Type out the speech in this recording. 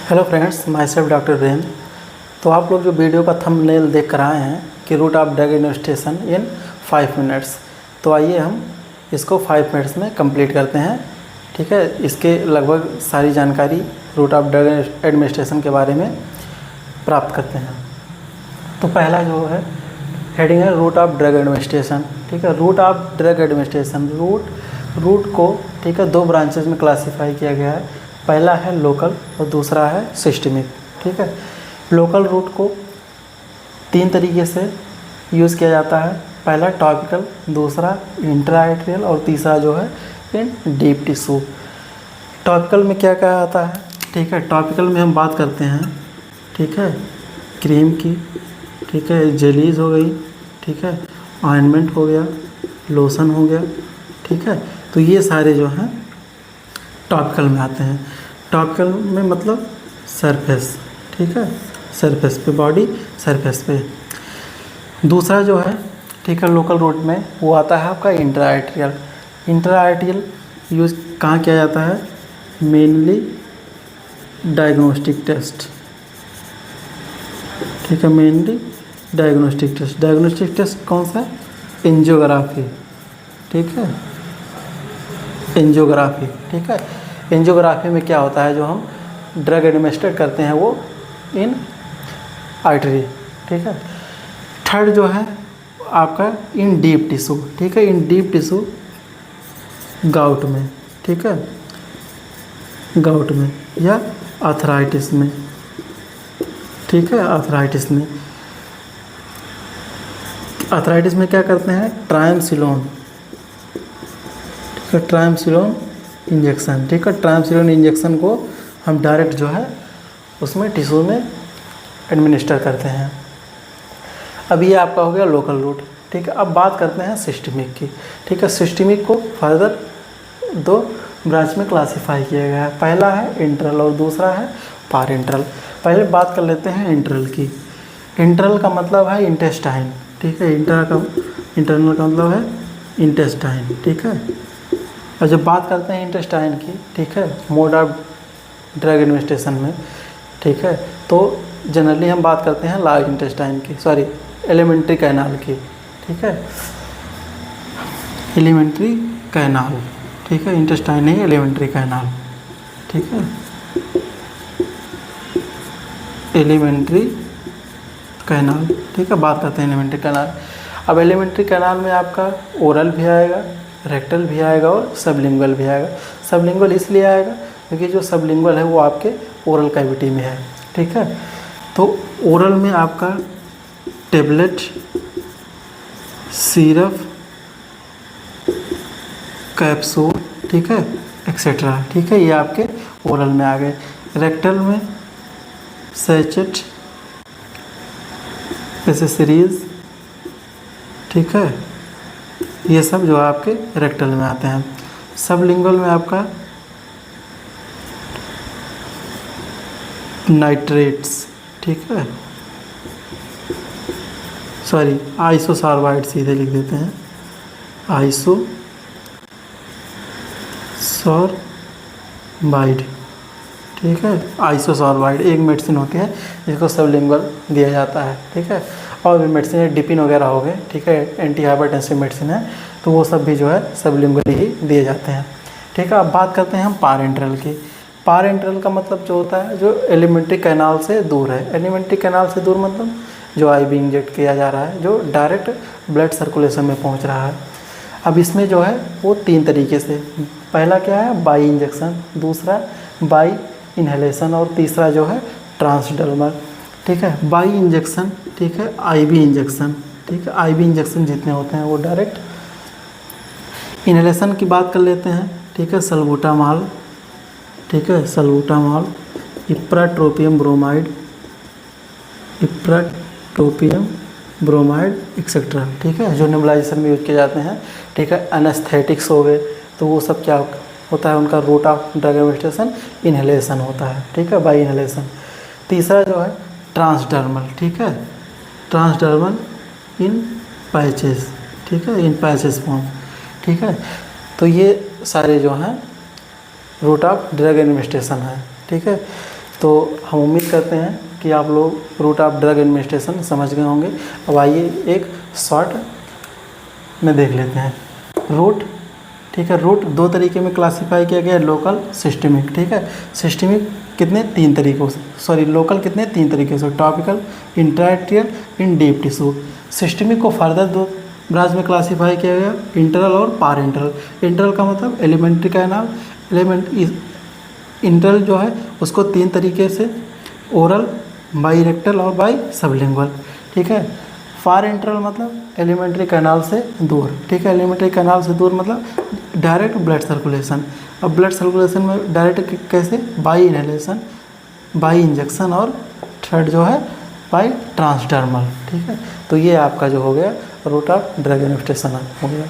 Hello friends, myself doctor Virendra. तो आप लोग जो वीडियो का थंबनेल देख कर आए हैं कि route of drug administration in 5 minutes, तो आइए हम इसको 5 मिनट्स में कंप्लीट करते हैं। ठीक है, इसके लगभग सारी जानकारी रूट ऑफ ड्रग एडमिनिस्ट्रेशन के बारे में प्राप्त करते हैं। तो पहला जो है हेडिंग है रूट ऑफ ड्रग एडमिनिस्ट्रेशन। ठीक है, route of drug administration, route को ठीक है 2 ब्रांचेज में क्लासीफाई किया गया है। पहला है लोकल और दूसरा है सिस्टमिक। ठीक है, लोकल रूट को 3 तरीके से यूज़ किया जाता है। पहला टॉपिकल, दूसरा इंट्राआर्टेरियल और तीसरा जो है इन डीप टिश्यू। टॉपिकल में क्या क्या आता है? ठीक है, टॉपिकल में हम बात करते हैं ठीक है क्रीम की, ठीक है जेलीज हो गई, ठीक है ऑइंटमेंट हो गया, लोशन हो गया। ठीक है, तो ये सारे जो हैं टॉपिकल में आते हैं। टॉपिकल में मतलब सरफेस, ठीक है सरफेस पे, बॉडी सरफेस पे। दूसरा जो है ठीक है लोकल रूट में वो आता है आपका इंट्राआर्टेरियल। इंट्राआर्टेरियल यूज़ कहाँ किया जाता है? Mainly diagnostic test. ठीक है, mainly diagnostic test. Diagnostic test कौन सा? एंजियोग्राफी। ठीक है, एंजियोग्राफी। ठीक है, एंजियोग्राफी में क्या होता है, जो हम ड्रग एडमिनिस्ट्रेट करते हैं वो इन आर्टरी। ठीक है, थर्ड जो है आपका इन डीप टिश्यू। ठीक है, इन डीप टिश्यू गाउट में, ठीक है गाउट में या आर्थराइटिस में। ठीक है, आर्थराइटिस में, आर्थराइटिस में क्या करते हैं? ट्राइमसिलोन, ठीक है ट्राइमसिलोन इंजेक्शन। ठीक है, ट्राइमसिलोन इंजेक्शन को हम डायरेक्ट जो है उसमें टिश्यू में एडमिनिस्टर करते हैं। अब ये आपका हो गया लोकल रूट। ठीक है, अब बात करते हैं सिस्टमिक की। ठीक है, सिस्टमिक को फर्दर 2 ब्रांच में क्लासीफाई किया गया है। पहला है इंटरल और दूसरा है पारेंट्रल। पहले बात कर लेते हैं इंटरल की। इंटरल का मतलब है इंटेस्टाइन। ठीक है, इंटरनल का मतलब है इंटेस्टाइन। ठीक है, और जब बात करते हैं इंटेस्टाइन की, ठीक है मोड ऑफ ड्रग एडमिनिस्ट्रेशन में, ठीक है तो जनरली हम बात करते हैं लार्ज इंटेस्टाइन की, सॉरी एलिमेंट्री कैनाल की। ठीक है, एलिमेंट्री कैनाल। ठीक है, इंटेस्टाइन नहीं, एलिमेंट्री कैनाल। ठीक है, एलिमेंट्री कैनाल। ठीक है, बात करते हैं एलिमेंट्री कैनाल। अब एलिमेंट्री कैनाल में आपका ओरल भी आएगा, रेक्टल भी आएगा और सबलिंगुअल भी आएगा। सबलिंगुअल इसलिए आएगा क्योंकि जो सबलिंगुअल है वो आपके ओरल कैविटी में है। ठीक है, तो ओरल में आपका टेबलेट, सिरप, कैप्सूल, ठीक है एक्सेट्रा। ठीक है, ये आपके ओरल में आ गए। रेक्टल में सैचेट, एसेसरीज, ठीक है ये सब जो है आपके रेक्टल में आते हैं। सबलिंगुअल में आपका नाइट्रेट्स, ठीक है सॉरी आइसोसॉर्बाइड सीधे लिख देते हैं, आइसोसॉर्बाइड। ठीक है, आइसोसॉर्बाइड एक मेडिसिन होती है जिसको सबलिंगुअल दिया जाता है। ठीक है, और भी मेडिसिन है, डिपिन वगैरह हो गए, ठीक है एंटी हाइपरटेंसिव मेडिसिन है, तो वो सब भी जो है सबलिंगुअल ही दिए जाते हैं। ठीक है, अब बात करते हैं हम पारेंट्रल की। पारेंट्रल का मतलब जो होता है जो एलिमेंट्री कैनाल से दूर है। एलिमेंट्री कैनाल से दूर मतलब जो आईवी इंजेक्ट किया जा रहा है, जो डायरेक्ट ब्लड सर्कुलेशन में पहुंच रहा है। अब इसमें जो है वो 3 तरीके से, पहला क्या है बाई इंजेक्शन, दूसरा बाई इन्हेलेशन और तीसरा जो है ट्रांसडर्मल। ठीक है, बाई इंजेक्शन, ठीक है आईवी इंजेक्शन। ठीक है, आईवी इंजेक्शन जितने होते हैं वो डायरेक्ट। इन्हेलेशन की बात कर लेते हैं। ठीक है, सल्बूटामॉल, ठीक है सल्बूटामॉल, इप्राट्रोपियम ब्रोमाइड एक्सेट्रा। ठीक है, जो नेबुलाइजेशन में यूज किए जाते हैं। ठीक है, एनेस्थेटिक्स हो गए, तो वो सब क्या होता है, उनका route of drug administration inhalation होता है। ठीक है, बाई इन्हेलेशन। तीसरा जो है ट्रांसडर्मल। ठीक है, ट्रांसडर्मल इन पैचेस, ठीक है इन पैचेस फॉर्म। ठीक है, तो ये सारे जो हैं रूट ऑफ ड्रग एडमिनिस्ट्रेशन है। ठीक है, तो हम उम्मीद करते हैं कि आप लोग रूट ऑफ ड्रग एडमिनिस्ट्रेशन समझ गए होंगे। अब आइए एक शॉर्ट में देख लेते हैं। रूट, ठीक है, रूट दो तरीके में क्लासीफाई किया गया है, लोकल, सिस्टमिक। ठीक है, सिस्टमिक कितने, तीन तरीकों से, सॉरी लोकल कितने, तीन तरीके से, topical, intraatrial, in deep tissue. Systemic को फर्दर दो ब्रांच में क्लासीफाई किया गया, इंटरल और पारेंटरल। इंटरल का मतलब एलिमेंट्री कैनाल, इंटरल जो है उसको तीन तरीके से, ओरल, बाईरेक्टल और बाई सबलिंगुअल। ठीक है, फार इंटरल मतलब एलिमेंट्री कैनाल से दूर। ठीक है, एलिमेंट्री कैनाल से दूर मतलब डायरेक्ट ब्लड सर्कुलेशन। अब ब्लड सर्कुलेशन में डायरेक्ट कैसे, बाई इनहेलेशन, बाई इंजेक्शन और थर्ड जो है बाई ट्रांसडर्मल। ठीक है, तो ये आपका जो हो गया रूट ऑफ ड्रग एडमिनिस्ट्रेशन हो गया।